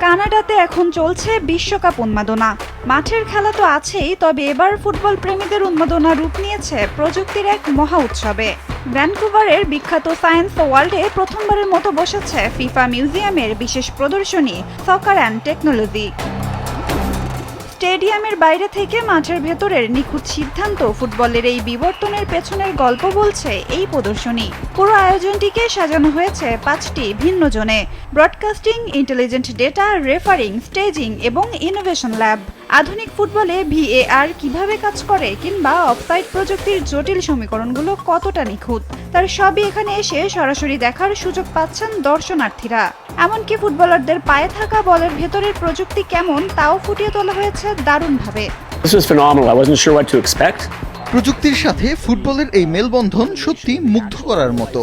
কানাডাতে এখন চলছে বিশ্বকাপ উন্মাদনা। মাঠের খেলা তো আছেই, তবে এবার ফুটবল প্রেমীদের উন্মাদনা রূপ নিয়েছে প্রযুক্তির এক মহা উৎসবে। ভ্যানকুভারের বিখ্যাত সায়েন্স ওয়ার্ল্ডে প্রথমবারের মতো বসেছে ফিফা মিউজিয়ামের বিশেষ প্রদর্শনী সকার অ্যান্ড টেকনোলজি। স্টেডিয়ামের বাইরে থেকে মাঠের ভেতরের নিখুঁত সিদ্ধান্ত ফুটবলের এই বিবর্তনের পেছনের গল্প বলছে এই প্রদর্শনী। পুরো আয়োজনটিকে সাজানো হয়েছে 5টি ভিন্ন জোনে: broadcasting, intelligent data, referring, staging এবং ইনোভেশন ল্যাব। আধুনিক ফুটবলে VAR কিভাবে কাজ করে কিংবা অফসাইড প্রযুক্তির জটিল সমীকরণগুলো কতটা নিখুঁত, তার সবই এখানে এসে সরাসরি দেখার সুযোগ পাচ্ছেন দর্শনার্থীরা। এমনকি ফুটবলারদের পায়ে থাকা বলের ভেতরের প্রযুক্তি কেমন তাও ফুটিয়ে তোলা হয়েছে দারুণভাবে। This was phenomenal. I wasn't sure what to expect. প্রযুক্তির সাথে ফুটবলের এই মেলবন্ধন সত্যি মুগ্ধ করার মতো।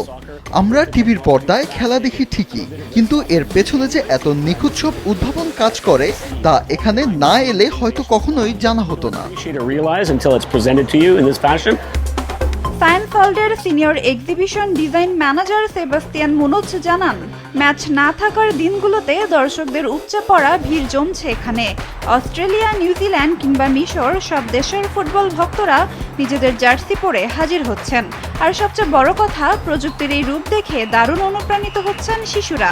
আমরা টিভির পর্দায় খেলা দেখি ঠিকই, কিন্তু এর পেছনে যে এত নিখুঁত সব উদ্ভাবন কাজ করে তা এখানে না এলে হয়তো কখনোই জানা হতো না। To realize until it's presented to you in this fashion. Science ওয়ার্ল্ডের senior exhibition design manager Sebastian Munoz জানান, ম্যাচ না থাকার দিনগুলোতে দর্শকদের উপচে পড়া ভিড় জমছে এখানে। অস্ট্রেলিয়া, নিউজিল্যান্ড কিংবা মিশর সব দেশের ফুটবল ভক্তরা নিজেদের জার্সি পরে হাজির হচ্ছেন। আর সবচেয়ে বড় কথা, প্রযুক্তির এই রূপ দেখে দারুণ অনুপ্রাণিত হচ্ছেন শিশুরা।